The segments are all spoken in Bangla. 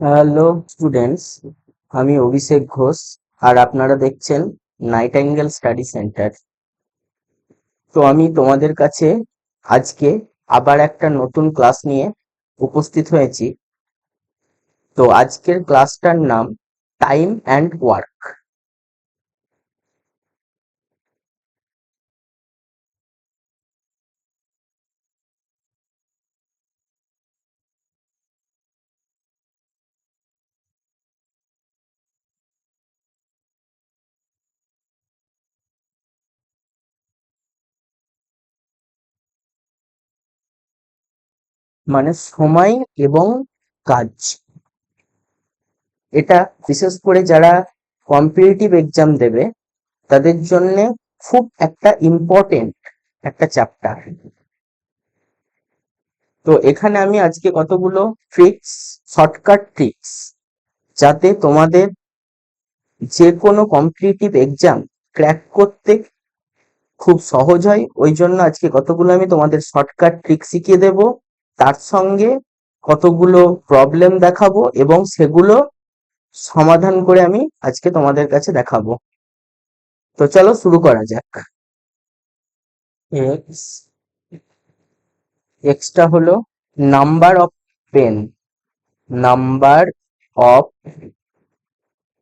হ্যালো স্টুডেন্টস, আমি অভিষেক ঘোষ আর আপনারা দেখছেন নাইটিঙ্গেল স্টাডি সেন্টার। তো আমি তোমাদের কাছে আজকে আবার একটা নতুন ক্লাস নিয়ে উপস্থিত হয়েছি। তো আজকের ক্লাসটার নাম টাইম অ্যান্ড ওয়ার্ক। মানে সময় এবং কাজ। এটা বিশেষ করে যারা কম্পিটিটিভ এক্সাম দেবে তাদের জন্য খুব একটা ইম্পর্টেন্ট একটা চ্যাপ্টার। তো এখানে আমি আজকে কতগুলো ট্রিক্স, শর্টকাট ট্রিক্স, যাতে তোমাদের যে কোনো কম্পিটিটিভ এক্সাম ক্র্যাক করতে খুব সহজ হয়, ওই জন্য আজকে কতগুলো আমি তোমাদের শর্টকাট ট্রিক শিখিয়ে দেব। তার সঙ্গে কতগুলো প্রবলেম দেখাবো এবং সেগুলো সমাধান করে আমি আজকে তোমাদের কাছে দেখাবো। তো চলো শুরু করা যাক। এক্স, এক্সটা হলো number of pen, number of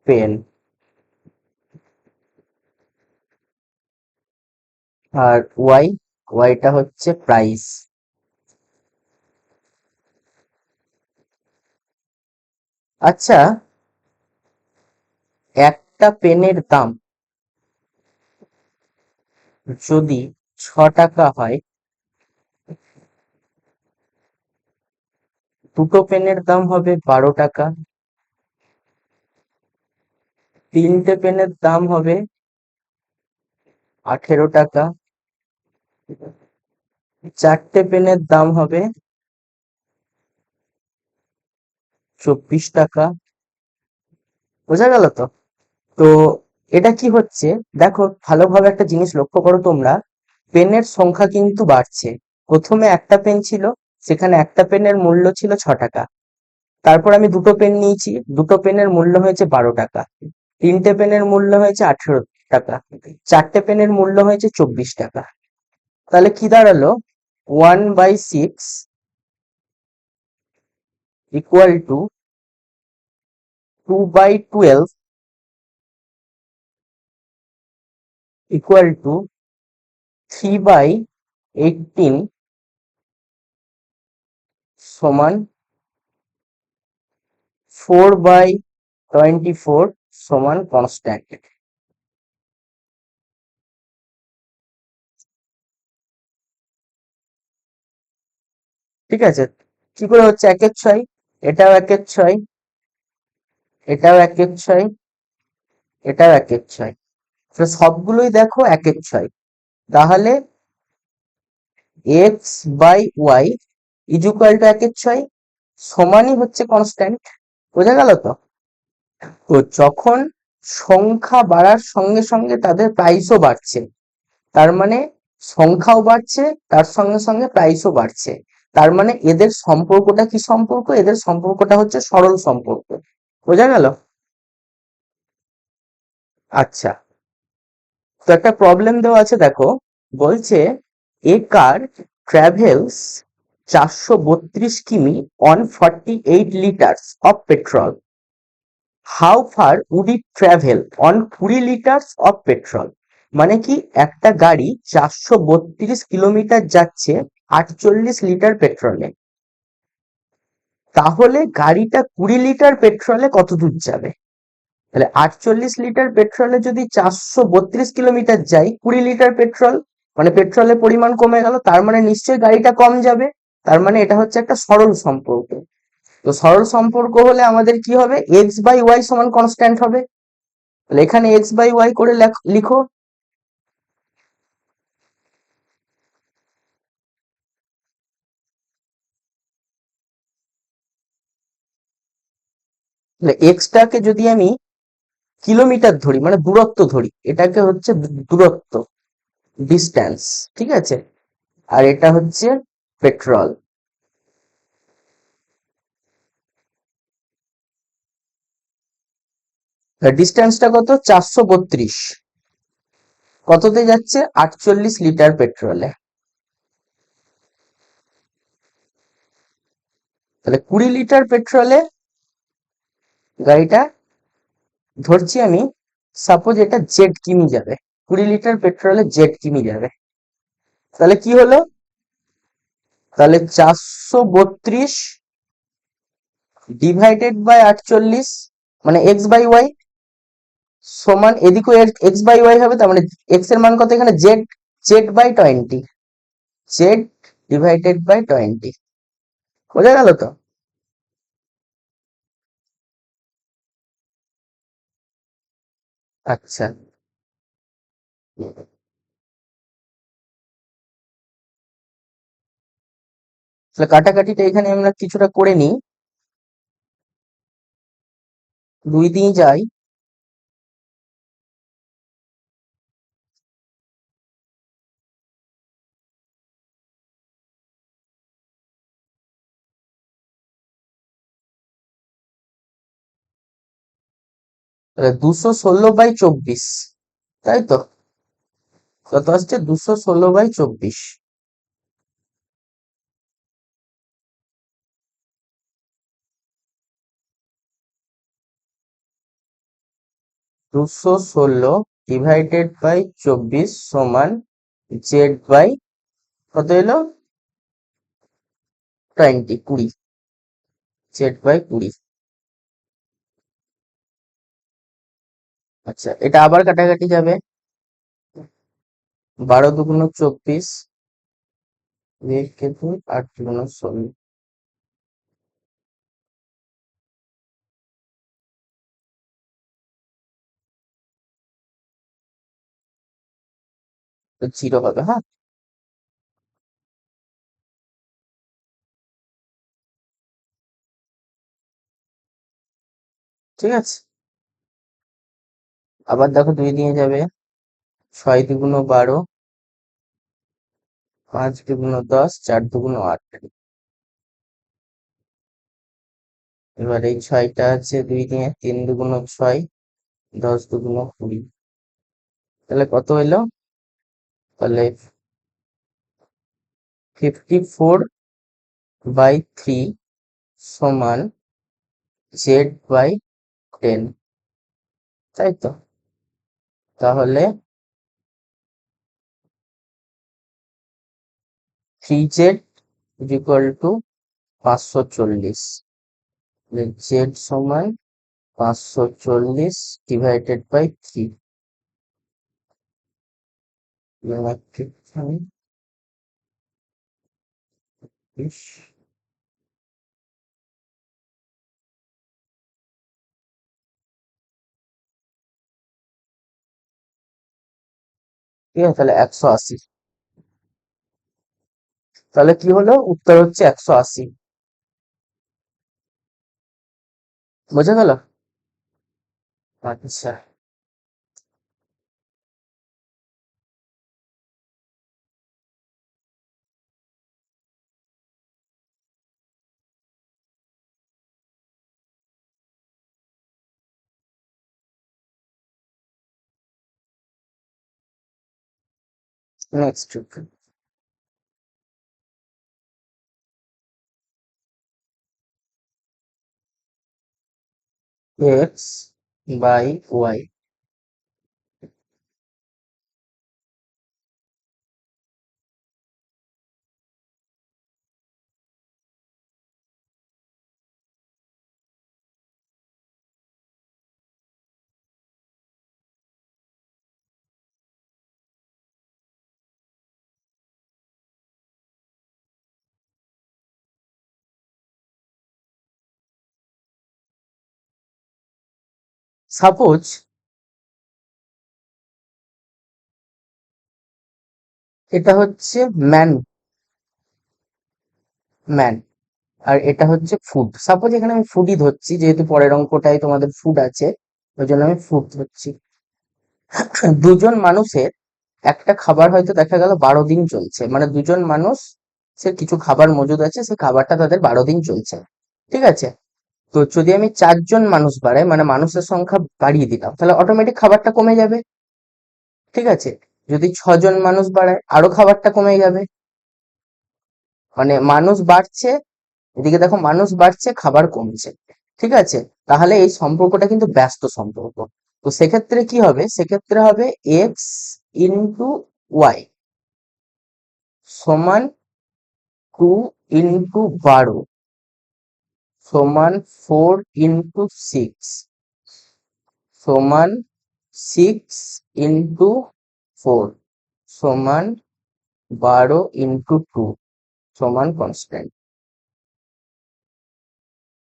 pen. আর ওয়াই, ওয়াইটা হচ্ছে প্রাইস। আচ্ছা, একটা পেনের দাম যদি 6 টাকা হয়, দুটো পেনের দাম হবে 12 টাকা, তিনটে পেনের দাম হবে 18 টাকা, চারটে পেনের দাম হবে 24 টাকা। বোঝা গেল তো? তো এটা কি হচ্ছে, দেখো ভালোভাবে একটা জিনিস লক্ষ্য করো তোমরা, পেনের সংখ্যা কিন্তু বাড়ছে। প্রথমে একটা পেন ছিল, সেখানে একটা পেনের মূল্য ছিল 6 টাকা। তারপর আমি দুটো পেন নিয়েছি, দুটো পেনের মূল্য হয়েছে 12 টাকা, তিনটে পেনের মূল্য হয়েছে 18 টাকা, চারটে পেনের মূল্য হয়েছে 24 টাকা। তাহলে কি দাঁড়ালো, 1/6 ইকুয়াল টু 2/12 ইকুয়াল টু 3/18 সমান 4/24 সমান কনস্ট্যান্ট। ঠিক আছে? কি করে হচ্ছে 1/6? এটাও 1/6, এটাও 1/6, এটাও 1/6। তো সবগুলোই দেখো 1/6। তাহলে x by y equal to 1/6 সমানই হচ্ছে কনস্ট্যান্ট। বোঝা গেল তো? তো যখন সংখ্যা বাড়ার সঙ্গে সঙ্গে তাদের প্রাইসও বাড়ছে, তার মানে সংখ্যাও বাড়ছে, তার সঙ্গে সঙ্গে প্রাইসও বাড়ছে। তার মানে এদের সম্পর্কটা কি সম্পর্ক? এদের সম্পর্কটা হচ্ছে সরল সম্পর্ক। বোঝা গেল? আচ্ছা, তো একটা প্রবলেম দেওয়া আছে, দেখো। বলছে এ কার ট্রাভেলস 432 কিমি on 48 litres of petrol, how far would it travel on 20 litres of petrol. মানে কি, একটা গাড়ি 432 কিলোমিটার যাচ্ছে 48 লিটার পেট্রোলে, তাহলে গাড়িটা 20 লিটার পেট্রোলে কত দূর যাবে? তাহলে 48 লিটার পেট্রোলে যদি 432 কিলোমিটার যায়, 20 লিটার পেট্রোল, মানে পেট্রোলের পরিমাণ কমে গেল, তার মানে নিশ্চয়ই গাড়িটা কম যাবে। তার মানে এটা হচ্ছে একটা সরল সম্পর্ক। তো সরল সম্পর্ক হলে আমাদের কি হবে, এক্স বাই ওয়াই সমান কনস্ট্যান্ট হবে। তাহলে এখানে এক্স বাই ওয়াই করে লিখো। তাহলে এক্সটাকে যদি আমি কিলোমিটার ধরি, মানে দূরত্ব ধরি, এটাকে হচ্ছে দূরত্ব, ডিস্ট্যান্স। ঠিক আছে? আর এটা হচ্ছে পেট্রোল। ডিস্টেন্সটা কত? 432। কততে যাচ্ছে? 48 লিটার পেট্রোলে। তাহলে 20 লিটার পেট্রোলে গাড়িটা, ধরছি আমি, সাপোজ এটা জেড কিমি যাবে, 20 লিটার পেট্রোলে জেড কিমি যাবে, তাহলে কি হলো? তাহলে 432 ডিভাইডেড বাই 48, মানে এক্স বাই ওয়াই সমান, এদিকেও এক্স বাই ওয়াই হবে, তার মানে এক্স এর মান কত এখানে? Z, Z by 20, Z divided by 20। বোঝা গেল তো? আচ্ছা, তাহলে কাটাকাটিটা এখানে আমরা কিছুটা করে নিই। 2 দিয়ে যাই, 216/24, তাই তো? কত আসছে? 216/24। 216 ডিভাইডেড বাই 24 সমান জেড বাই কত এলো? 20, 20, জেড বাই 20। আচ্ছা, এটা আবার কাটাকাটি যাবে। 12 × 2 = 24, 2 8 × 16, তো 0 হবে। হ্যাঁ, ঠিক আছে। আবার দেখো 2 দিয়ে যাবে, 6 × 2 = 12, 5 × 2 = 10, 4 × 2 = 8। এবার এই 6টা আছে 2 দিয়ে, 3 × 2 = 6, 10 × 2 = 20। তাহলে কত এলো? তাহলে 54/3 সমান Z/10, তাই তো? তাহলে 3Z = 540, Z সমান 540 ডিভাইডেড বাই 3। ঠিক আছে, তাহলে 180। তাহলে কি হলো? উত্তর হচ্ছে 180। বোঝা গেল? আচ্ছা, নেক্সট। X/Y। সাপোজ এটা হচ্ছে ম্যান, ম্যান, আর এটা হচ্ছে ফুড। সাপোজ এখানে আমি ফুডই ধরছি, যেহেতু পরের অঙ্কটাই তোমাদের ফুড আছে, ওই জন্য আমি ফুড ধরছি। দুজন মানুষের একটা খাবার হয়তো দেখা গেল 12 দিন চলছে, মানে দুজন মানুষ, সে কিছু খাবার মজুদ আছে, সে খাবারটা তাদের 12 দিন চলছে, ঠিক আছে? তো যদি আমি 4 জন মানুষ বাড়াই মানে মানুষের সংখ্যা বাড়িয়ে দিলাম, তাহলে অটোমেটিক খাবারটা কমে যাবে। ঠিক আছে, যদি 6 জন মানুষ বাড়ায় আরো খাবারটা কমে যাবে। মানে মানুষ বাড়ছে, এদিকে দেখো মানুষ বাড়ছে খাবার কমছে। ঠিক আছে, তাহলে এই সম্পর্কটা কিন্তু ব্যস্ত সম্পর্ক। তো সেক্ষেত্রে কি হবে, সেক্ষেত্রে হবে এক্স ইন্টু ওয়াই সমান 2 × 12 সমান 4 × 6 সমান 6 × 4 সমান 12 × 2 সমান কনস্ট্যান্ট।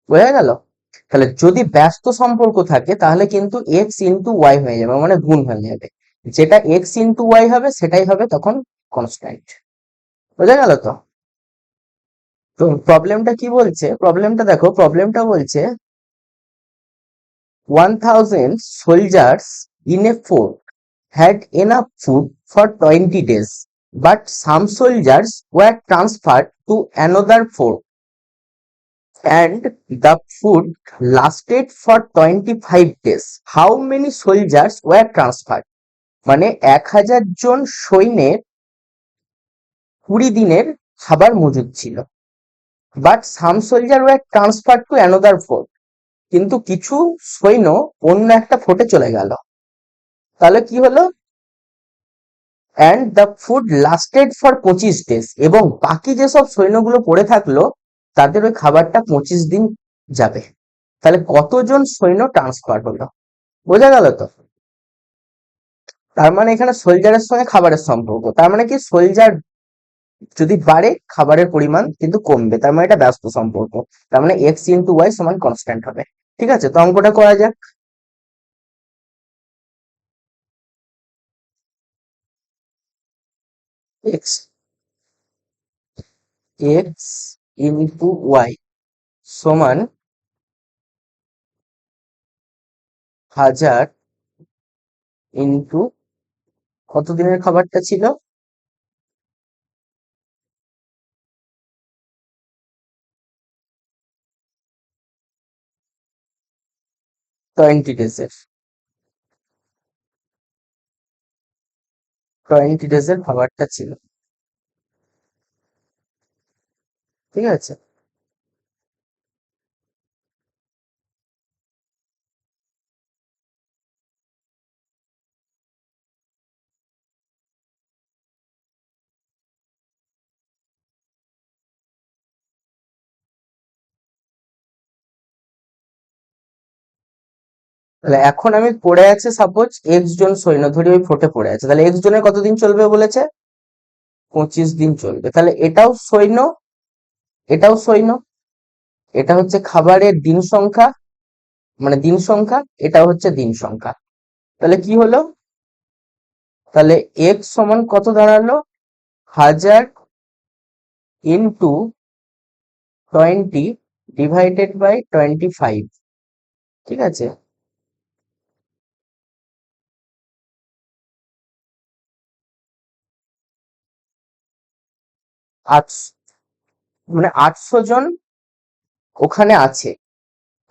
বোঝা গেল? তাহলে যদি ব্যস্ত সম্পর্ক থাকে তাহলে কিন্তু এক্স ইন্টু ওয়াই হয়ে যাবে, মানে গুণ হয়ে যাবে। যেটা এক্স ইন্টু ওয়াই হবে সেটাই হবে তখন কনস্ট্যান্ট। বোঝা গেল তো? তো প্রবলেমটা কি বলছে, প্রবলেমটা দেখো, প্রবলেমটা বলছে 1000 soldiers in a fort had enough food for 20 days, but some soldiers were transferred to another fort and the food lasted for 25 days. How many soldiers were transferred? মানে 1000 জন সৈন্যের 20 দিনের খাবার মজুদ ছিল। But some soldier war transfer to another fort, কিন্তু কিছু সৈন্য অন্য একটা ফোর্টে চলে গেল। তাহলে কি হলো, and the food lasted for 25 days, এবং বাকি যেসব সৈন্যগুলো পড়ে থাকলো তাদের ওই খাবারটা 25 দিন যাবে। তাহলে কতজন সৈন্য ট্রান্সফার হলো? বোঝা গেল তো? তার মানে এখানে সোলজারের সঙ্গে খাবারের সম্পর্ক, তার মানে কি সোলজার যদি বাড়ে খাবারের পরিমাণ কিন্তু কমবে, তার মানে এটা ব্যস্ত সম্পর্ক। তার মানে এক্স ইন্টু ওয়াই সমান কনস্ট্যান্ট হবে। ঠিক আছে, তো অঙ্কটা করা যাক। এক্স এক্স ইন্টু ওয়াই সমান 1000 ইন্টু কত দিনের খাবারটা ছিল, 20 ডেজের, 20 ডেজের খাবারটা ছিল। ঠিক আছে, তাহলে এখন আমি পড়ে আছে সাপোজ এক্স জন সৈন্য ধরি ওই ফোর্টে পড়ে আছে, তাহলে এক্স জনের কতদিন চলবে বলেছে, 25 দিন চলবে। তাহলে এটাও সৈন্য, এটাও সৈন্য, এটা হচ্ছে খাবারের দিন সংখ্যা, মানে দিন সংখ্যা, এটা হচ্ছে দিন সংখ্যা। তাহলে কি হলো, তাহলে এক্স সমান কত দাঁড়ালো, 1000 ইন্টু 20 ডিভাইডেড বাই 25। ঠিক আছে, আট, মানে 800 জন ওখানে আছে,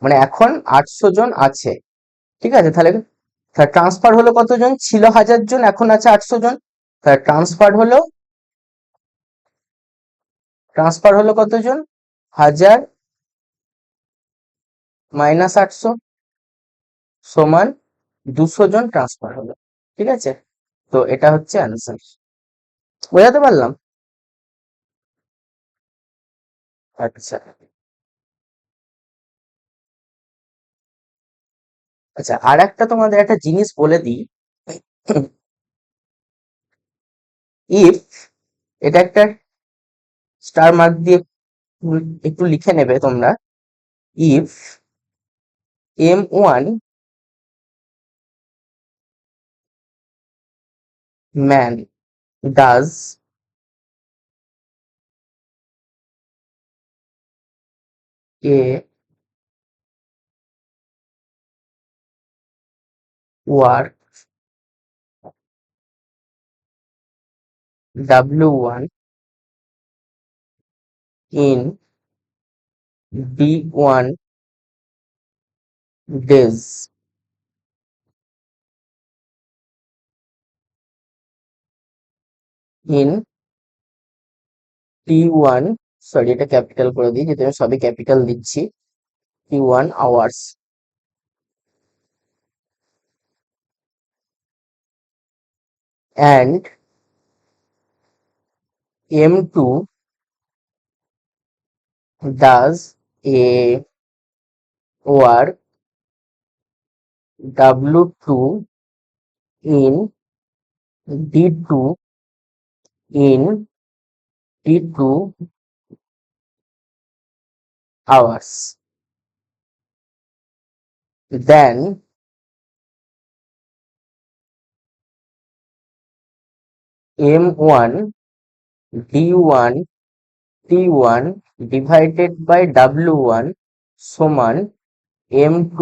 মানে এখন 800 জন আছে। ঠিক আছে, তাহলে ট্রান্সফার হলো কতজন, ছিল 1000 জন এখন আছে 800 জন, তাহলে ট্রান্সফার হলো কতজন, 1000 মাইনাস 800 সমান 200 জন ট্রান্সফার হলো। ঠিক আছে, তো এটা হচ্ছে অ্যান্সার। বোঝাতে পারলাম? আচ্ছা, আচ্ছা, আর একটা তোমাদের একটা জিনিস বলে দিই। ইফ, এটা একটা স্টার মার্ক দিয়ে একটু লিখে নেবে তোমরা। If M1 man does a work W1 in D1 days in T1, sorry এটা ক্যাপিটাল করে দিই যেহেতু আমি সবই ক্যাপিটাল দিচ্ছি, T1 hours and M2 does a work W2 in D2 in T2 hours. Then M1 D1 T1 divided by W1 সমান M2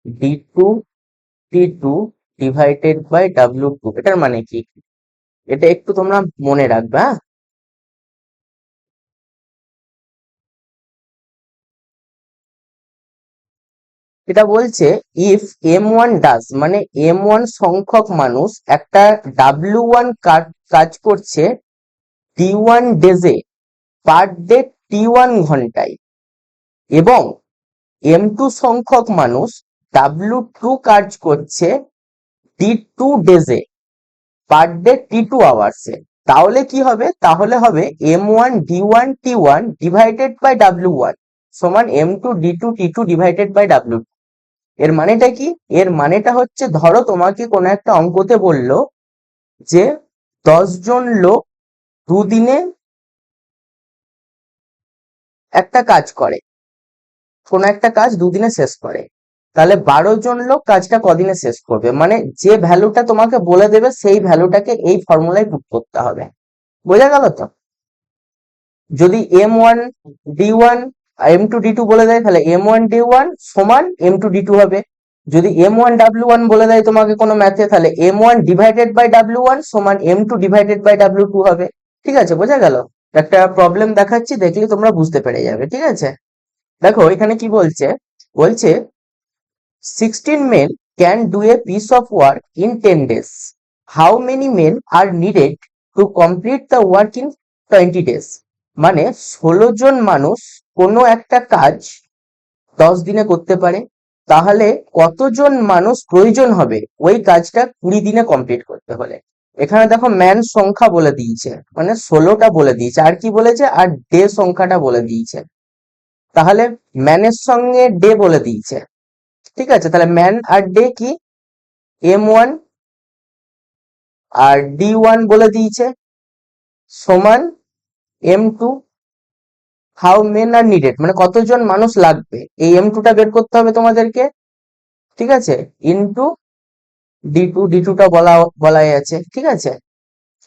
D2 T2 divided by W2। এটার মানে কি? এটা একটু তোমরা মনে রাখবে, হ্যাঁ? এটা বলছে ইফ M1 ডাজ, মানে M1 সংখ্যক মানুষ একটা W1 কাজ করছে T1 ডেজে পার ডে T1 ঘন্টায়, এবং M2 সংখ্যক মানুষ W2 কাজ করছে T2 ডেজে পার ডে T2 আওয়ার্সে, তাহলে কি হবে? তাহলে হবে M1 D1 T1 divided by W1 সমান M2 D2 T2 divided by W2। এর মানেটা কি? এর মানেটা হচ্ছে, ধরো তোমাকে কোনো একটা অঙ্কতে বললো যে 10 জন লোক দুদিনে একটা কাজ করে, কোনো একটা কাজ দুদিনে শেষ করে, তাহলে 12 জন লোক কাজটা কদিনে শেষ করবে? মানে যে ভ্যালুটা তোমাকে বলে দেবে সেই ভ্যালুটাকে এই ফর্মুলায় পুট করতে হবে। বোঝা গেল তো? যদি M1 D1 M2 D2 বলে দেয় তাহলে M1 D1 সমান M2 D2 হবে। যদি M1 W1 বলে দেয় তোমাকে কোনো ম্যাথে, তাহলে M1 ডিভাইডেড বাই W1 সমান M2 ডিভাইডেড বাই W2 হবে। ঠিক আছে, বোঝা গেল? একটা প্রবলেম দেখাচ্ছি, দেখলে তোমরা বুঝতে পেরে যাবে। ঠিক আছে, দেখো এখানে কি বলছে, বলছে 16 men can do a piece of work in 10 days. How many men are needed to complete the work in 20 days? মানে 16 জন মানুষ কোনো একটা কাজ 10 দিনে করতে পারে, তাহলে কতজন মানুষ প্রয়োজন হবে ওই কাজটা 20 দিনে কমপ্লিট করতে হলে? এখানে দেখো ম্যান সংখ্যা বলে দিয়েছে, মানে 16টা বলে দিয়েছে, আর কি বলেছে? আর ডে সংখ্যাটা বলে দিয়েছে। তাহলে ম্যানের সঙ্গে ডে বলে দিয়েছে। ঠিক আছে, তাহলে ম্যান আর ডে কি? M1 আর D1 বলে দিয়েছে সমান M2। How main are needed মানে কতজন মানুষ লাগবে, এই M2টা বের করতে হবে তোমাদেরকে। ঠিক আছে, ইনটু D2টা বলাই আছে। ঠিক আছে,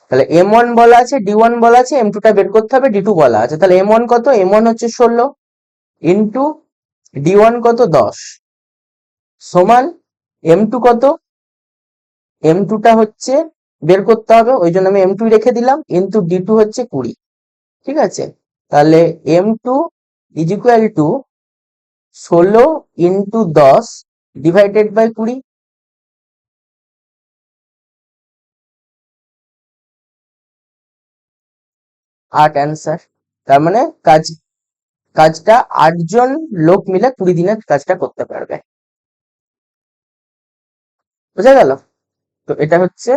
তাহলে M1 বলা আছে, D1 বলা আছে, M2টা বের করতে হবে, D2 বলা আছে। তাহলে M1 কত? M1 হচ্ছে 16 ইনটু D1 কত? 10 সমান M2 কত? M2টা হচ্ছে বের করতে হবে, ওই জন্য আমি M2 রেখে দিলাম, ইনটু D2 হচ্ছে 20। ঠিক আছে, তাহলে M2 is equal to 16 into 10 divided by 20। 8 answer. তার মানে কাজটা 8 জন লোক মিলে 20 দিনে কাজটা করতে পারবে। বুঝা গেল? তো এটা হচ্ছে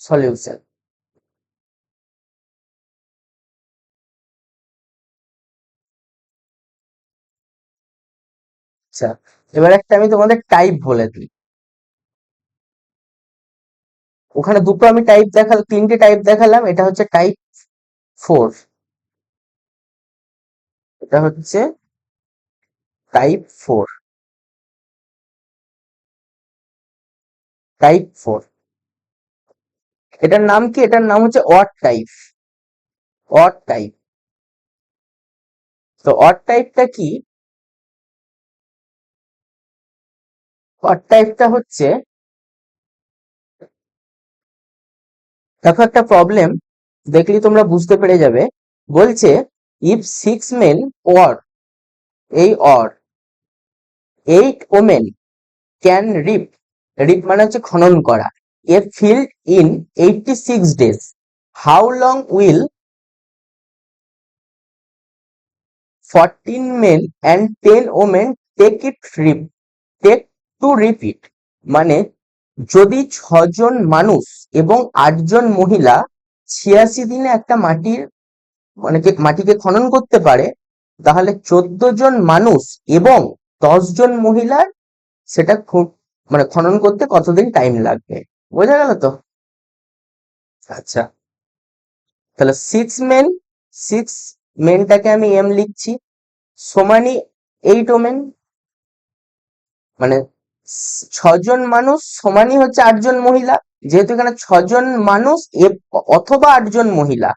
সলিউশন। আচ্ছা, এবার একটা আমি তোমাদের টাইপ বলে দিই। ওখানে দুটো আমি টাইপ দেখালাম, 3টে টাইপ দেখালাম। এটা হচ্ছে টাইপ 4, এটা হচ্ছে টাইপ 4, টাইপ 4। এটার নাম কি? এটার নাম হচ্ছে অড টাইপ, অড টাইপ। তো অড টাইপটা কি? অড টাইপটা হচ্ছে, দেখো একটা প্রবলেম দেখলি তোমরা বুঝতে পেরে যাবে। বলছে ইফ 6 men or, এই or 8 women can reap, reap মানে হচ্ছে খনন করা, a field in 86 days, how long will 14 men and 10 women take to reap it, মানে যদি 6 জন মানুষ এবং 8 জন মহিলা 86 দিনে একটা মাটিকে খনন করতে পারে, তাহলে 14 জন মানুষ এবং 10 জন মহিলার সেটা খনন করতে কতদিন টাইম লাগবে। বোঝা গেল তো? আচ্ছা, তাহলে সিক্স মেনটাকে আমি এম লিখছি, সমানই 8 ওমেন, মানে 6 জন মানুষ সমানই হচ্ছে 8 জন মহিলা, যেহেতু এখানে 6 জন মানুষ অথবা 8 জন মহিলা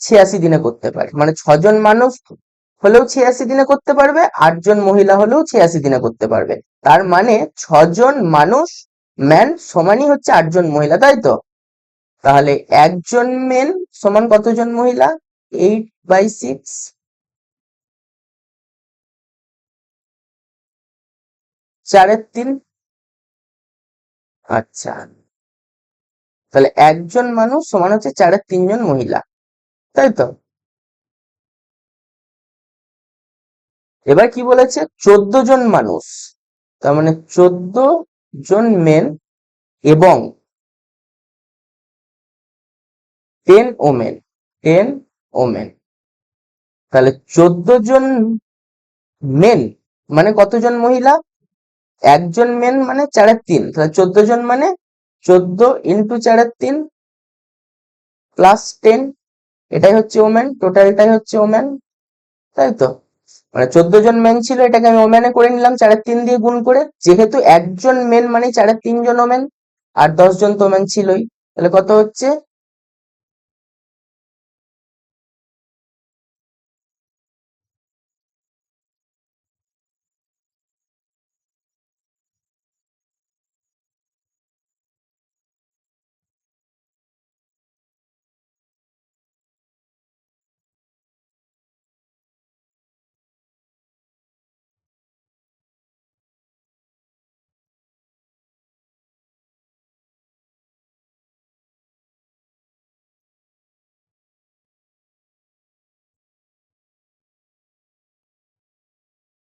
86 দিনে করতে পারে, মানে 6 জন মানুষ হলেও 86 দিনে করতে পারবে, 8 জন মহিলা হলেও 86 দিনে করতে পারবে। তার মানে 6 জন মানুষ ম্যান সমানই হচ্ছে 8 জন মহিলা, তাই তো? তাহলে 1 জন মেন সমান কতজন মহিলা? 8/6, 4/3। আচ্ছা, তাহলে 1 জন মানুষ সমান হচ্ছে 4/3 জন মহিলা, তাই তো? এবার কি বলেছে? 14 জন মানুষ, তার মানে 14 জন মেন এবং 10 ওমেন, 10 ওমেন, তাহলে 14 জন মেন মানে কতজন মহিলা? 1 জন মেন মানে 4/3, তাহলে 14 জন মানে 14 × 4/3 +10, এটাই হচ্ছে ওমেন, টোটালটাই হচ্ছে ওমেন, তাই তো? মানে 14 জন মেন ছিল, এটাকে আমি ওমেনে করে নিলাম 4/3 দিয়ে গুণ করে, যেহেতু 1 জন মেন মানে 4/3 জন ওমেন, আর 10 জন তো ওমেন ছিলই, তাহলে কত হচ্ছে?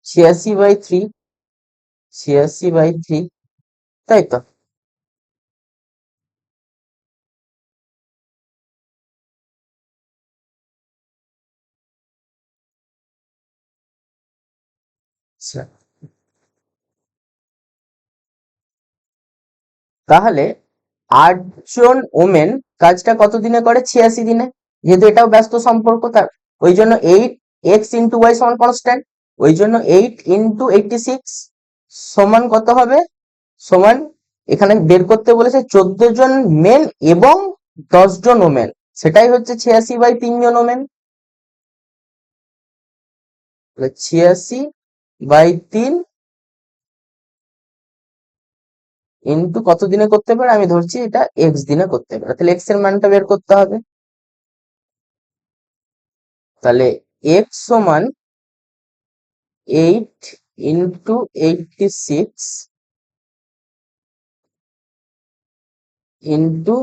ছিয়াশি/3, 86/3, তাই তো? আচ্ছা, তাহলে 8 জন ওমেন কাজটা কত দিনে করে? 86 দিনে, যেহেতু এটাও ব্যস্ত সম্পর্ক, তার ওই জন্য 8 x × y সমান কনস্ট্যান্ট, ওই জন্য 8 × 86 সমান কত হবে? সমান, এখানে বের করতে বলেছে 14 জন মেন এবং 10 জন ওমেন, সেটাই হচ্ছে 86/3 জন ওমেন। 86/3 ইন্টু কত দিনে করতে পারে, আমি ধরছি এটা এক্স দিনে করতে পারে, তাহলে এক্স এর মানটা বের করতে হবে। তাহলে এক্স সমান 8 × 86 ইন্টু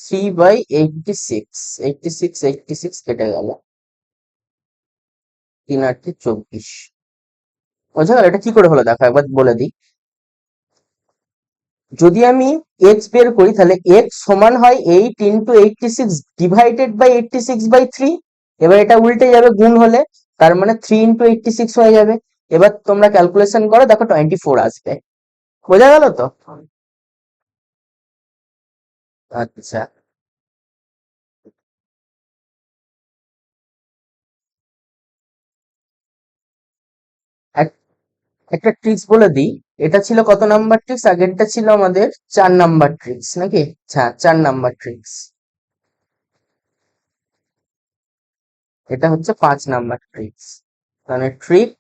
3/86, 86 কেটে গেল, 3×8 = 24। বোঝা গেল? এটা কি করে হলো দেখো একবার বলে দিই। যদি আমি এক্স বের করি, তাহলে এক্স সমান হয় 8 × 86 /86/3, এবার এটা উল্টে যাবে গুণ হলে, তার মানে 3 × 86 হয়ে যাবে। এবার তোমরা ক্যালকুলেশন করো, দেখো 24 আসবে। বোঝা গেল তো? আচ্ছা, এক- একটা ট্রিক্স বলে দিই। এটা ছিল কত নাম্বার ট্রিক্স? আগেরটা ছিল আমাদের 4 নাম্বার ট্রিক্স নাকি? হ্যাঁ, 4 নাম্বার ট্রিক্স। এটা হচ্ছে 5 নাম্বার ট্রিক্স, মানে ট্রিক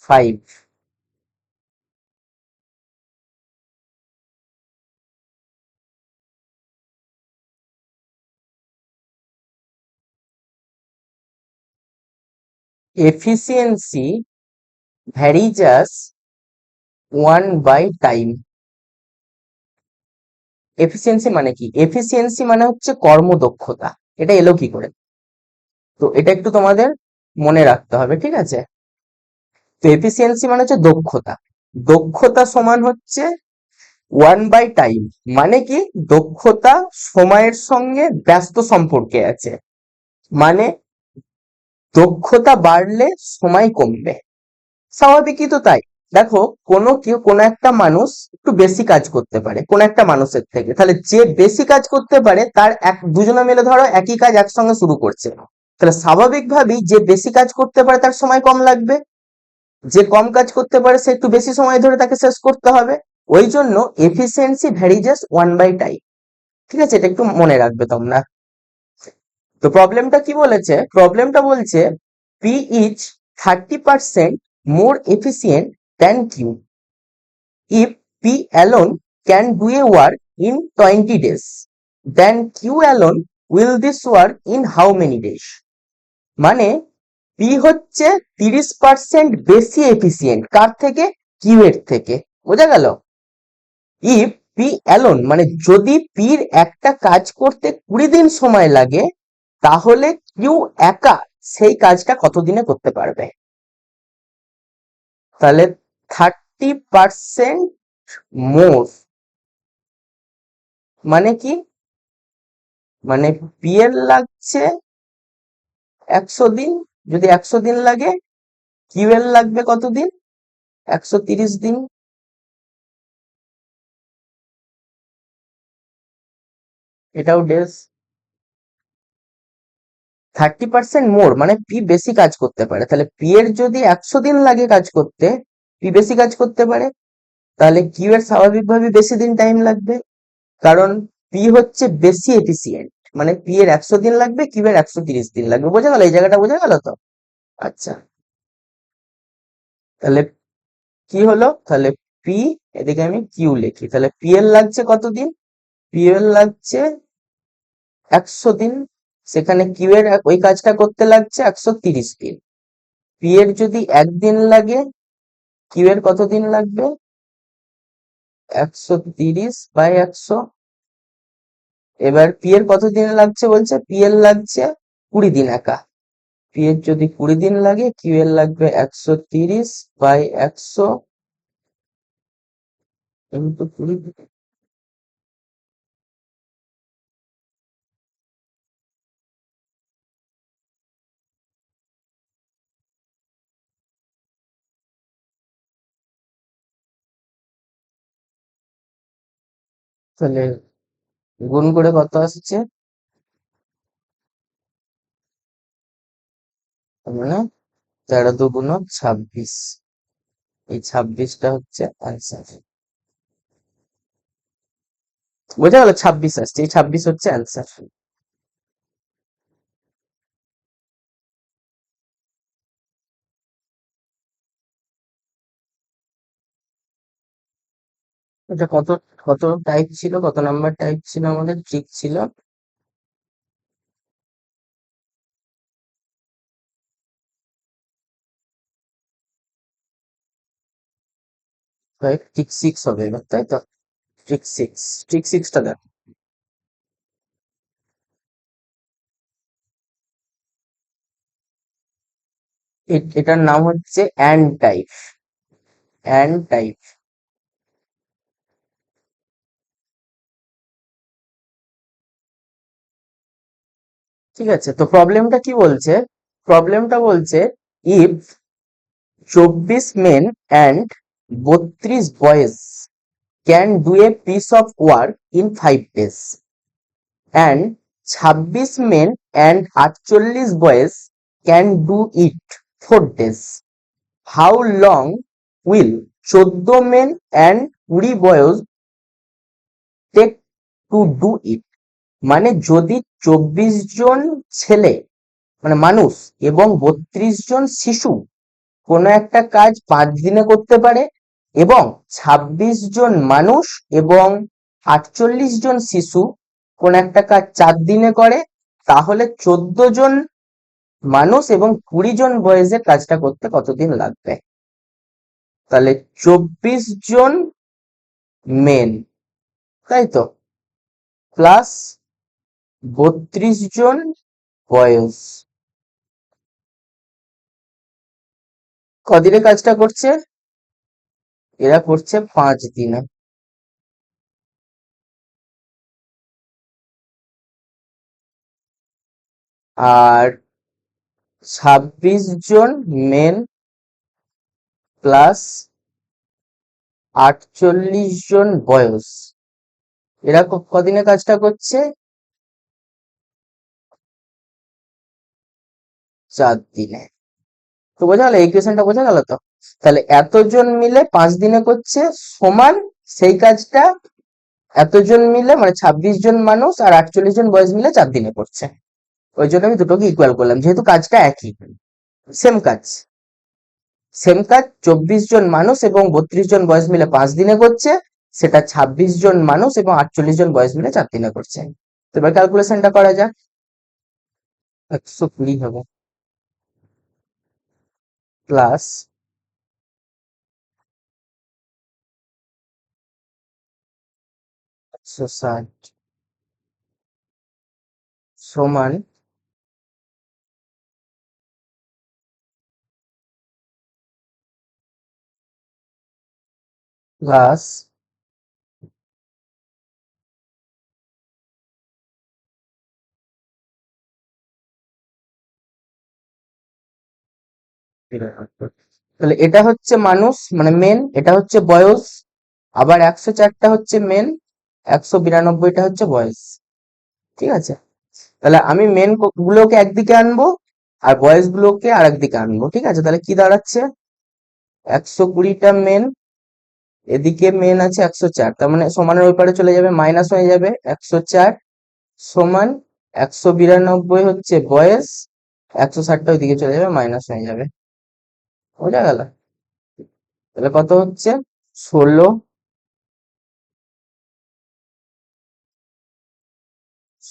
5। এফিসিয়েন্সি ভ্যারিজাস 1/টাইম। এফিসিয়েন্সি মানে কি? এফিসিয়েন্সি মানে হচ্ছে কর্মদক্ষতা। এটা এলো কি করে? তো এটা একটু তোমাদের মনে রাখতে হবে, ঠিক আছে? তো এফিসিয়েন্সি মানে হচ্ছে দক্ষতা। দক্ষতা সমান হচ্ছে 1/টাইম। মানে কি? দক্ষতা সময়ের সঙ্গে ব্যস্ত সম্পর্কে আছে। মানে দক্ষতা বাড়লে সময় কমবে, স্বাভাবিকই তো তাই। দেখো, কোনো একটা মানুষ একটু বেশি কাজ করতে পারে কোন একটা মানুষের থেকে, তাহলে যে বেশি কাজ করতে পারে তার দুজনে মিলে ধরো একই কাজ একসঙ্গে শুরু করছে, তাহলে স্বাভাবিকভাবেই যে বেশি কাজ করতে পারে তার সময় কম লাগবে, যে কম কাজ করতে পারে সে একটু বেশি সময় ধরে তাকে শেষ করতে হবে। ওই জন্য এফিসিয়েন্সি ভ্যারিজেস 1/টাইম। ঠিক আছে, এটা একটু মনে রাখবে তোমরা। তো প্রবলেমটা কি বলেছে? প্রবলেমটা বলছে P is 30% more efficient than Q if P alone can do a work in 20 days, then Q alone will this work in how many days? মানে P হচ্ছে 30% বেশি এফিসিয়েন্ট কার থেকে? কিউ এর থেকে। বোঝা গেল? ইফ পি অ্যালোন মানে যদি পির একটা কাজ করতে 20 দিন সময় লাগে, তাহলে কিউ একা সেই কাজটা কত দিনে করতে পারবে? তাহলে 30% মোর মানে কি? মানে পি এর লাগছে 100 দিন, যদি 100 দিন লাগে, কিউ এর লাগবে কতদিন? 130 দিন। এটাও ডেজ। 30% মোর মানে পি বেশি কাজ করতে পারে, তাহলে পি এর যদি 100 দিন লাগে কাজ করতে, পি বেশি কাজ করতে পারে, তাহলে কিউ এর স্বাভাবিকভাবে বেশি দিন টাইম লাগবে, কারণ পি হচ্ছে বেশি এফিসিয়েন্ট। মানে পি এর 100 দিন লাগবে, কিউ এর 130 দিন লাগবে। বোঝা গেল? এই জায়গাটা বোঝা গেল তো? আচ্ছা, তাহলে কি হলো? তাহলে পি, এদিকে আমি কিউ লিখি, তাহলে পি এর লাগছে কতদিন? পি এর লাগছে 100 দিন, সেখানে কিউ এর ওই কাজটা করতে লাগছে 130 দিন। পি এর যদি একদিন লাগে, কিউ এর কতদিন লাগবে? 130/100। এবার পি এর কতদিন লাগছে বলছে? পি এর লাগছে 20 দিন একা। পি এর যদি 20 দিন লাগে, কিউ এর লাগবে 130/100 ইন্টু 20। তাহলে গুণ করে কত আসছে? মানে 13×2 = 26। এই 26টা হচ্ছে অ্যান্সার। বোঝা গেল? 26 আসছে, এই 26 হচ্ছে অ্যান্সার। এটা কত কত টাইপ ছিল? কত নাম্বার টাইপ ছিল? আমাদের ট্রিক ছিল ট্রিক 6 হবে এবার, তাই তো? ট্রিক 6, ট্রিক 6টা দেখ। এটার নাম হচ্ছে অ্যান্ড টাইপ। And type. ঠিক আছে, তো প্রবলেমটা কি বলছে? প্রবলেমটা বলছে if 24 men and 32 boys can do a piece of work in 5 days and 26 men and 48 boys can do it 4 days, how long will 14 men and 20 boys take to do it? মানে যদি 24 জন ছেলে মানে মানুষ এবং 32 জন শিশু কোনো একটা কাজ 5 দিনে করতে পারে, এবং 26 জন মানুষ এবং 48 জন শিশু কোন একটা কাজ 4 দিনে করে, তাহলে 14 জন মানুষ এবং 20 জন বয়েজের কাজটা করতে কতদিন লাগবে? তাহলে 24 জন মেন, তাই তো, প্লাস 32 জন বয়েজ। কদিনে কাজটা করছে? এরা করছে 5 দিনে। আর 26 জন মেন প্লাস 48 জন বয়স, এরা কদিনে কাজটা করছে? 4 দিনে। তো বোঝা গেল, এই ইকুয়েশনটা বোঝা গেল তো? তাহলে এতজন মিলে 5 দিনে করছে সমান সেই কাজটা এতজন মিলে মানে 26 জন মানুষ আর 48 জন বয়স মিলে 4 দিনে করছে। ওই জন্য আমি দুটোকে ইকুয়াল করলাম, যেহেতু কাজটা একই, সেম কাজ। সেম কাজ 24 জন মানুষ এবং 32 জন বয়স মিলে 5 দিনে করছে, সেটা 26 জন মানুষ এবং 48 জন বয়স মিলে 4 দিনে করছে। তো এবার ক্যালকুলেশনটা করা যাক। 120 হবে প্লাস 160 সমান প্লাস 93। তাহলে এটা হচ্ছে মানুষ মানে মেন, এটা হচ্ছে বয়স, আবার 104টা হচ্ছে মেন, 192টা হচ্ছে বয়স। ঠিক আছে, তাহলে আমি মেন গুলোকে একদিকে আনবো আর বয়স গুলোকে আর একদিকে আনবো। ঠিক আছে, তাহলে কি দাঁড়াচ্ছে? 120টা মেন, এদিকে মেন আছে 104, তার মানে সমানের ওই পারে চলে যাবে, মাইনাস হয়ে যাবে 104 সমান 192 হচ্ছে বয়স, 160টা ওইদিকে চলে যাবে, মাইনাস হয়ে যাবে। বোঝা গেল? তাহলে কত হচ্ছে? 16,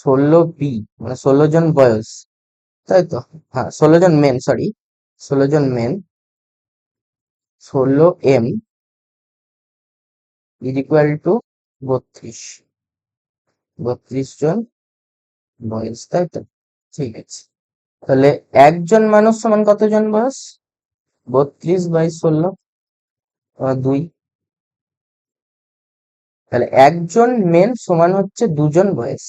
16 বি মানে 16 জন বয়স, তাই তো? হ্যাঁ, 16 জন মেন, সরি, 16 জন men, 16 M is equal to 32, 32 জন বয়স, তাই তো? ঠিক আছে, তাহলে একজন মানুষ সমান কতজন বয়স? 32/16, 2। তাহলে একজন মেন সমান হচ্ছে 2 জন বয়স।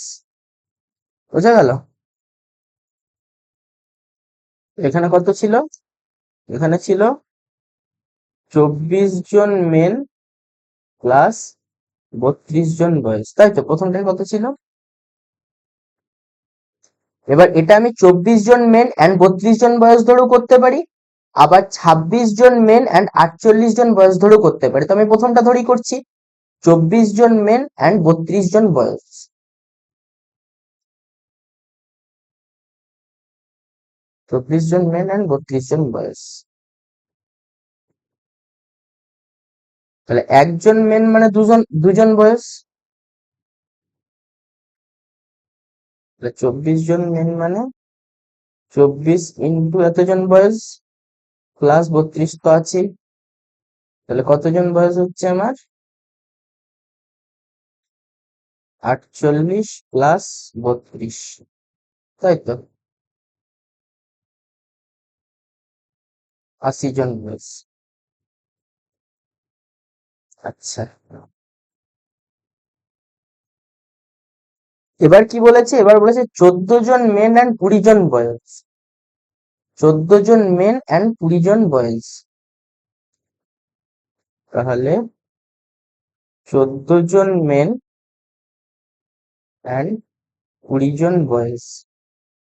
বোঝা গেল? এখানে কত ছিল? এখানে ছিল 24 জন মেন প্লাস 32 জন বয়স, তাই তো? প্রথমটায় কত ছিল? এবার এটা আমি 24 জন মেন অ্যান্ড 32 জন বয়স ধরেও করতে পারি, আবার 26 জন মেন অ্যান্ড 48 জন বয়স ধরেও করতে পারি। তো আমি প্রথমটা ধরেই করছি, 24 জন মেন অ্যান্ড 32 জন বয়স। 24 জন মেন অ্যান্ড 32 জন বয়স। তাহলে একজন মেন মানে 2জন বয়স, তাহলে 24 জন মেন মানে 24 ইন্টু এতজন বয়স প্লাস 32 তো আছে, তাহলে কতজন বয়স হচ্ছে আমার? 48 প্লাস 32, তাই তো? 80 জন বয়স। আচ্ছা, এবার কি বলেছে? এবার বলেছে 14 জন মেন অ্যান্ড 20 জন বয়স, 14 জন মেন অ্যান্ড 20 জন বয়স। তাহলে 14 জন মেন অ্যান্ড 20 জন বয়স,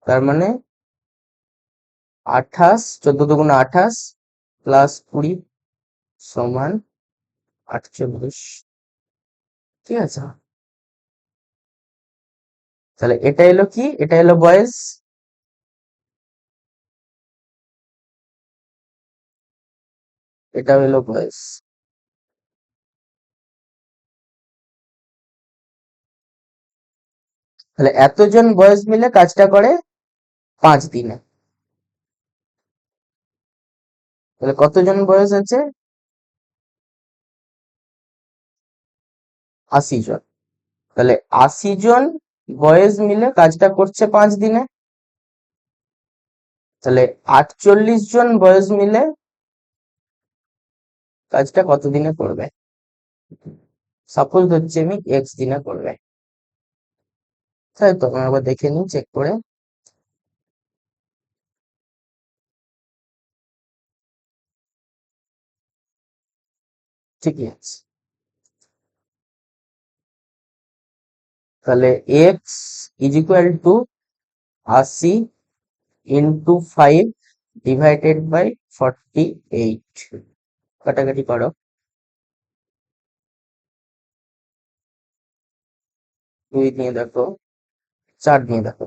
তার মানে 28, 14 দুগুণে 28 প্লাস 20 সমান 48। ঠিক আছে, তাহলে এটা এলো কি? এটা এলো বয়স, এটা হলো বয়স। তাহলে এতজন বয়স মিলে কাজটা করে 5 দিনে। তাহলে কতজন বয়স আছে? 80 জন। তাহলে 80 জন বয়েজ মিলে কাজটা করছে 5 দিনে। তাহলে 48 জন বয়েজ মিলে কাজটা কত দিনে করবে? সাপোজ ধরছি আমি এক্স দিনে করবে, তাই তো? আমরা একবার দেখে নিই চেক করে। ঠিকই আছে। তাহলে X is equal to 80 × 5 divided by 48। কাটাকাটি করো। 2 দিয়ে দেখো, 4 দিয়ে দেখো।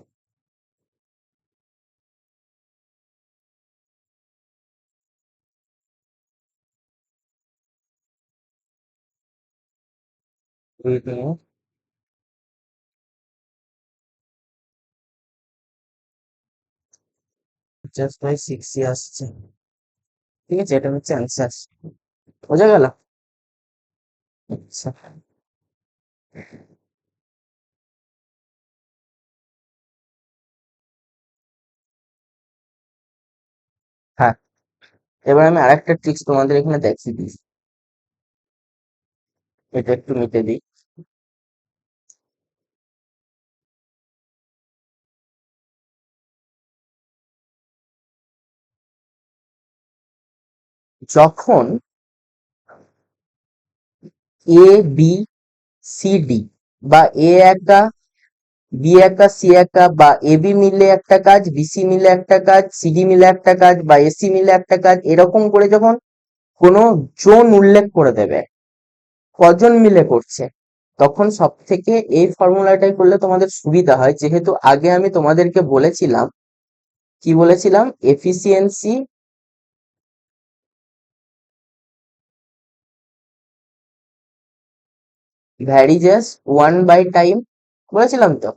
দুই দিয়ে 50/6 আসছে। ঠিক আছে, এটা হচ্ছে অ্যান্সার। বোঝা গেল? আচ্ছা, হ্যাঁ। এবার আমি আরেকটা ট্রিক্স তোমাদের এখানে দেখিয়ে দিই। এটা একটু মিটে দিই। যখন এ বি সি ডি, বা এ একা, বি একা, সি একা, বা এ বি মিলে একটা কাজ, বিসি মিলে একটা কাজ, সিডি মিলে একটা কাজ, বা এসি মিলে একটা কাজ, এরকম করে যখন কোনো জোন উল্লেখ করে দেবে কজন মিলে করছে, তখন সব থেকে এই ফর্মুলাটাই করলে তোমাদের সুবিধা হয়। যেহেতু আগে আমি তোমাদেরকে বলেছিলাম, কি বলেছিলাম, এফিসিয়েন্সি ভ্যারিজেস 1/টাইম, বলেছিলাম তো?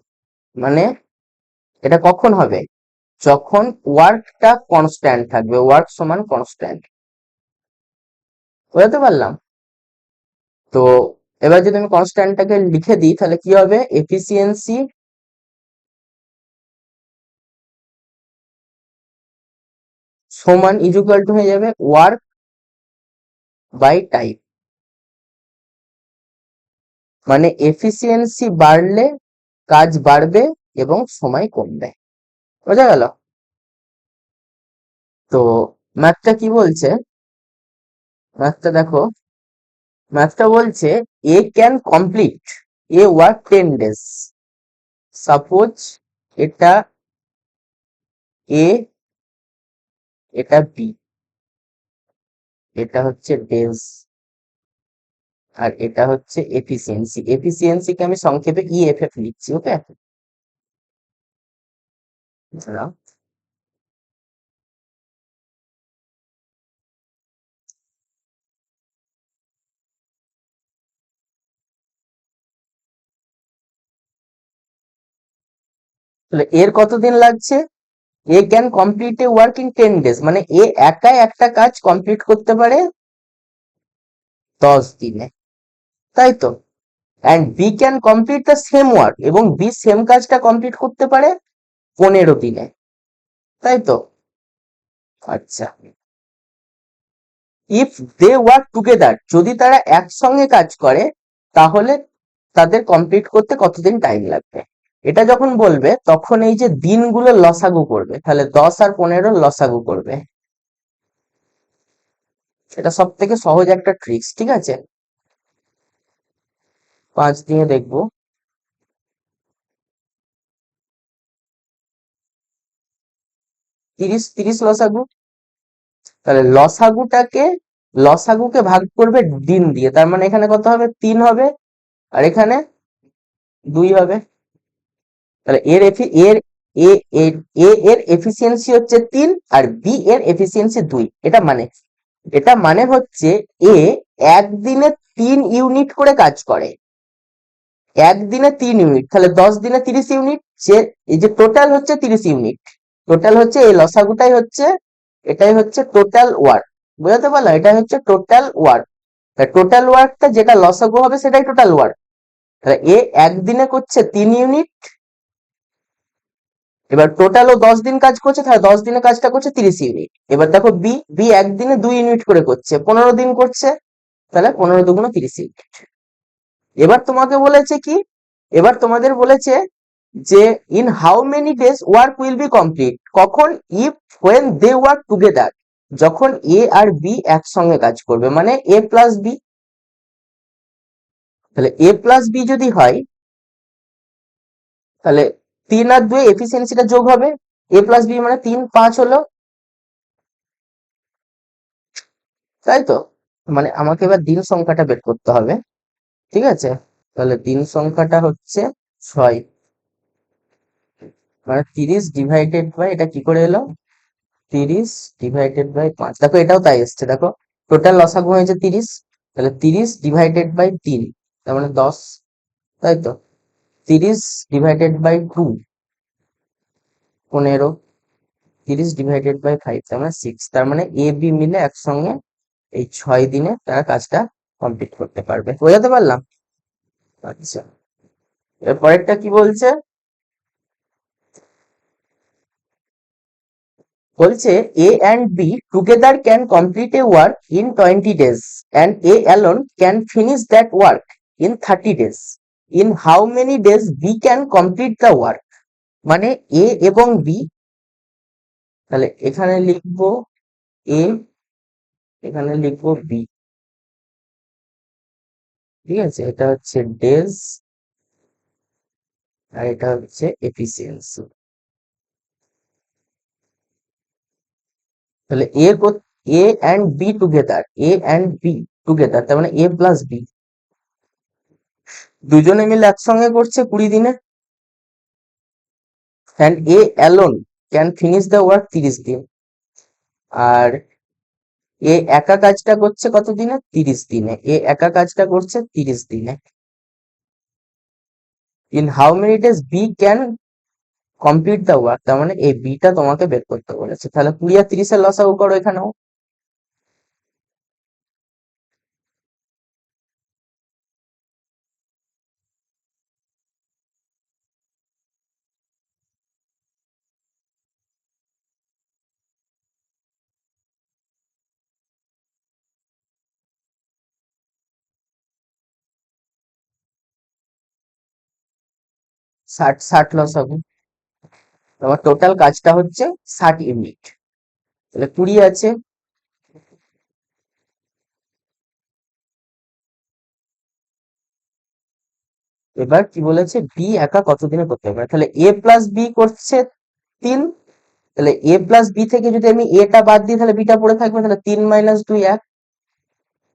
মানে এটা কখন হবে? যখন ওয়ার্কটা কনস্ট্যান্ট থাকবে, ওয়ার্ক সমান কনস্ট্যান্ট। বুঝতে পারলাম? তো এবার যদি আমি কনস্ট্যান্টটাকে লিখে দিই, তাহলে কি হবে? এফিসিয়েন্সি সমান ইকুয়াল টু হয়ে যাবে ওয়ার্ক বাই টাইম। মানে এফিসিয়েন্সি বাড়লে কাজ বাড়বে এবং সময় কমবে। বোঝা গেল? তো ম্যাথটা কি বলছে? ম্যাথটা দেখো, ম্যাথটা বলছে A can complete a work 10 days। Suppose এটা এ, এটা বি, এটা হচ্ছে ডেজ, আর এটা হচ্ছে এফিসিয়েন্সি। এফিসিয়েন্সিকে আমি সংক্ষেপে ইএফএফ লিখছি। ওকে, তাহলে এর কতদিন লাগছে? A can complete a work in 10 days, মানে এ একাই একটা কাজ কমপ্লিট করতে পারে 10 দিনে, তাই তো? And B can complete the same work, এবং বি সেম কাজটা কমপ্লিট করতে পারে 15 দিনে, তাই তো? আচ্ছা, ইফ দে ওয়ার্ক টুগেদার, যদি তারা একসঙ্গে কাজ করে, তাহলে তাদের কমপ্লিট করতে কতদিন টাইম লাগবে? এটা যখন বলবে তখন এই যে দিনগুলো লসাগু করবে, তাহলে 10 আর 15 লসাগু করবে। এটা সব থেকে সহজ একটা ট্রিক্স। ঠিক আছে, 5 দিয়ে দেখবো। 30 লসাগু। তাহলে লসাগুকে ভাগ করবে দিন দিয়ে, তার মানে এখানে কত হবে? 3 হবে, আর এখানে 2 হবে। তাহলে এর এফি এর এ এর এ এর এফিসিয়েন্সি হচ্ছে 3, আর বি এর এফিসিয়েন্সি 2। এটা মানে হচ্ছে এ একদিনে 3 ইউনিট করে কাজ করে। একদিনে 3 ইউনিট, তাহলে 10 দিনে 30 ইউনিট। যে এই যে টোটাল হচ্ছে 30 ইউনিট, টোটাল হচ্ছে এই লসাগুটাই হচ্ছে, এটাই হচ্ছে টোটাল ওয়ার্ক। বুঝতে পারলাম? এটা হচ্ছে টোটাল ওয়ার্ক। টোটাল ওয়ার্কটা যেটা লসাগু হবে সেটাই টোটাল ওয়ার্ক। তাহলে এ একদিনে করছে 3 ইউনিট, এবার টোটাল ও 10 দিন কাজ করছে, তাহলে 10 দিনে কাজটা করছে 30 ইউনিট। এবার দেখো বি, বি একদিনে 2 ইউনিট করে করছে, 15 দিন করছে, তাহলে 15 × 2 = 30 ইউনিট। এবার তোমাকে বলেছে কি, এবার তোমাদের বলেছে যে in how many days work will be complete, কখন, if when they work together, যখন এ আর বি একসঙ্গে কাজ করবে, মানে এ প্লাস বি। তাহলে এ প্লাস বি যদি হয়, তাহলে 3 আর 2 এফিসিয়েন্সিটা যোগ হবে, এ প্লাস বি মানে 3 5 হলো, তাই তো? মানে আমাকে এবার দিন সংখ্যাটা বের করতে হবে, ঠিক আছে? তাহলে দিন সংখ্যাটা হচ্ছে 6, মানে 30 ডিভাইডেড বাই, এটা কি করে এলো, 30 ডিভাইডেড বাই 5, দেখো এটাও তাই এসছে, দেখো টোটাল লসাগু হয়েছে 30, তাহলে 30 ডিভাইডেড বাই 3, তার মানে 10, তাই তো? 30 ডিভাইডেড বাই 2, 15, 30 ডিভাইডেড বাই 5, তার মানে 6, তার মানে এ বি মিলে একসঙ্গে এই 6 দিনে তারা কাজটা কমপ্লিট করতে পারবে। বোঝাতে পারলাম? আচ্ছা, এর পরেরটা কি বলছে, বলছে A and B together can complete a work in 20 days and A alone can finish that work in 30 days। In how many days B can complete the work, মানে এ এবং বি, তাহলে এখানে লিখবো এ, এখানে লিখবো বি, ঠিক আছে? এটা হচ্ছে ডেজ আর এটা হচ্ছে এফিসিয়েন্সি। তাহলে A and B together, A and B together, তার মানে এ প্লাস বি, দুজনে মিলে একসঙ্গে করছে 20 দিনে, and A alone can finish the work 30 দিন, আর এ একা কাজটা করছে কত দিনে, 30 দিনে, এ একা কাজটা করছে 30 দিনে। In how many days B can complete the work, তার মানে এই বিটা তোমাকে বের করতে বলেছে। তাহলে 20 আর 30-এর লসাগু করো এখানেও, 60 লসাগু, তোমার টোটাল কাজটা হচ্ছে 60 ইউনিট, তাহলে 20 আছে। এবার কি বলেছে, বি একা কতদিনে করতে পারে, তাহলে এ প্লাস বি করছে 3, তাহলে এ প্লাস বি থেকে যদি আমি এটা বাদ দিই তাহলে বিটা পড়ে থাকবে, তাহলে 3 - 2 1,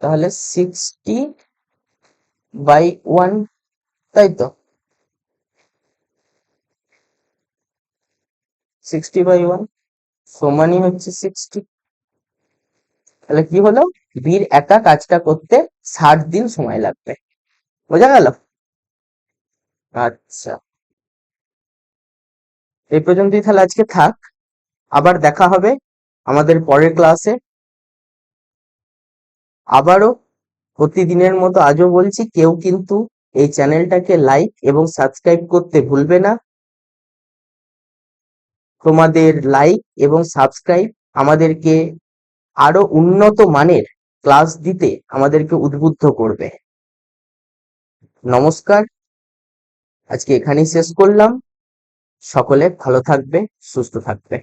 তাহলে 60/1, তাই তো? 60/1 সমানই হচ্ছে 60, তাহলে কি হলো, বীর একা কাজটা করতে 60 দিন সময় লাগবে। বোঝা গেল? আচ্ছা, এই পর্যন্তই তাহলে আজকে থাক, আবার দেখা হবে আমাদের পরের ক্লাসে। আবারও প্রতিদিনের মতো আজও বলছি, কেউ কিন্তু এই চ্যানেলটাকে লাইক এবং সাবস্ক্রাইব করতে ভুলবে না। তোমাদের লাইক এবং সাবস্ক্রাইব আমাদেরকে আরো উন্নত মানের ক্লাস দিতে আমাদেরকে উদ্বুদ্ধ করবে। নমস্কার, আজকে এখানেই শেষ করলাম। সকলে ভালো থাকবে, সুস্থ থাকবে।